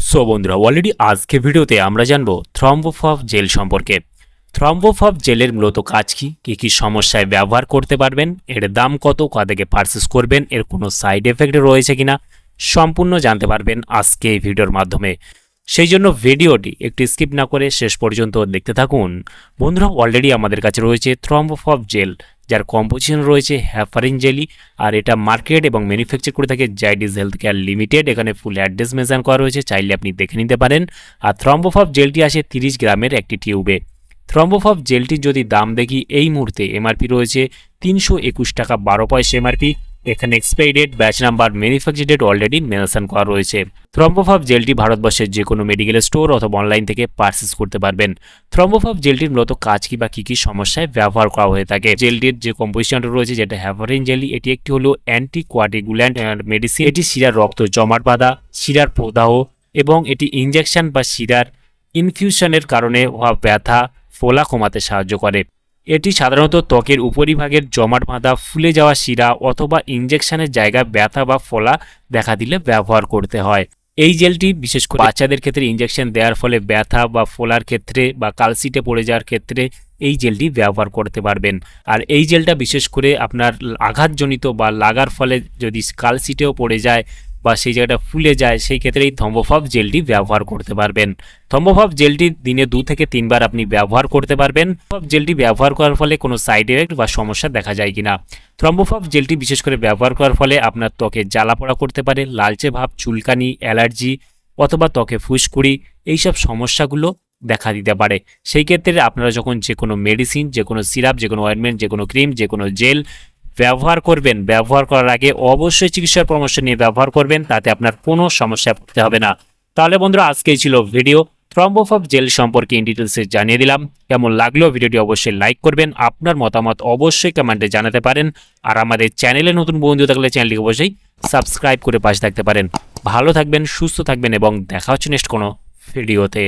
So বন্ধুরা already আজকে ভিডিওতে আমরা জানবো থ্রম্বোফব জেল সম্পর্কে। থ্রম্বোফব জেলের মূলত কাজ কি কি সমস্যায় ব্যবহার করতে পারবেন, এর দাম কত, থেকে পারচেস করবেন, এর কোনো সাইড এফেক্ট রয়েছে কিনা সম্পূর্ণ জানতে পারবেন আজকে এই ভিডিওর মাধ্যমে। সেই জন্য ভিডিওটি একটু স্কিপ না করে শেষ পর্যন্ত দেখতে থাকুন। বন্ধুরা অলরেডি আমাদের কাছে রয়েছে থ্রম্বোফব জেল, যার কম্পোজিশন রয়েছে হ্যাফারিন জেলি, আর এটা মার্কেট এবং ম্যানুফ্যাকচার করে থাকে জাইডিস হেলথ কেয়ার লিমিটেড। এখানে ফুল অ্যাড্রেস মেনশন করা রয়েছে, চাইলে আপনি দেখে নিতে পারেন। আর থ্রম্বোফব জেলটি আসে 30 গ্রামের একটি টিউবে। থ্রম্বোফব জেলটির যদি দাম দেখি, এই মুহূর্তে এমআরপি রয়েছে 321 টাকা 12 পয়সা এমআরপি। এখানে expiry date, batch number, manufacture date already mention করা রয়েছে। থ্রম্বোফব জেলটি ভারতবর্ষের যে কোনো মেডিকেল স্টোর অথবা অনলাইন থেকে পারচেস করতে পারবেন। থ্রম্বোফব জেলটির মূলত কাজ কি কি সমস্যায় ব্যবহার করা হয়ে থাকে। জেলটির যে কম্পোজিশনটা রয়েছে, যেটা হ্যাফারিন জেলি, এটি একটি হলো অ্যান্টি কোয়াটিগুল্যান্ট মেডিসিন। এটি শিরার রক্ত জমাট বাঁধা, শিরার প্রদাহ এবং এটি ইনজেকশন বা শিরার ইনফিউশনের কারণে হওয়া ব্যথা, ফোলা কমাতে সাহায্য করে। এটি সাধারণত ত্বকের উপরিভাগের জমাট বাঁধা, ফুলে যাওয়া শিরা অথবা ইনজেকশনের জায়গায় ব্যথা বা ফোলা দেখা দিলে ব্যবহার করতে হয়। এই জেলটি বিশেষ করে বাচ্চাদের ক্ষেত্রে ইনজেকশন দেওয়ার ফলে ব্যথা বা ফোলার ক্ষেত্রে বা কালসিটে পড়ে যাওয়ার ক্ষেত্রে এই জেলটি ব্যবহার করতে পারবেন। আর এই জেলটা বিশেষ করে আপনার আঘাতজনিত বা লাগার ফলে যদি কালসিটেও পড়ে যায় বা সেই জায়গাটা ফুলে যায়, সেই ক্ষেত্রে এই থ্রম্বোফব জেলটি ব্যবহার করতে পারবেন। থ্রম্বোফব জেলটি দিনে 2 থেকে 3 বার আপনি ব্যবহার করতে পারবেন। থ্রম্বোফব জেলটি ব্যবহার করার ফলে কোনো সাইড এফেক্ট বা সমস্যা দেখা যায় কিনা। থ্রম্বোফব জেলটি বিশেষ করে ব্যবহার করার ফলে আপনার ত্বকে জ্বালাপোড়া করতে পারে, লালচে ভাব, চুলকানি, অ্যালার্জি অথবা ত্বকে ফুসকুড়ি, এইসব সমস্যাগুলো দেখা দিতে পারে। সেই ক্ষেত্রে আপনারা যখন যে কোনো মেডিসিন, যে কোনো সিরাপ, যে কোনো অয়েন্টমেন্ট, যে কোনো ক্রিম, যে কোনো জেল ব্যবহার করবেন, ব্যবহার করার আগে অবশ্যই চিকিৎসার পরামর্শ নিয়ে ব্যবহার করবেন, তাতে আপনার কোনো সমস্যায় পড়তে হবে না। তাহলে বন্ধুরা আজকেই ছিল ভিডিও থ্রম্বোফব জেল সম্পর্কে ইন ডিটেলসে জানিয়ে দিলাম। কেমন লাগলো ভিডিওটি অবশ্যই লাইক করবেন, আপনার মতামত অবশ্যই কমেন্টে জানাতে পারেন। আর আমাদের চ্যানেলে নতুন বন্ধু থাকলে চ্যানেলটিকে অবশ্যই সাবস্ক্রাইব করে পাশে থাকতে পারেন। ভালো থাকবেন, সুস্থ থাকবেন এবং দেখা হচ্ছে নেক্সট কোনো ভিডিওতে।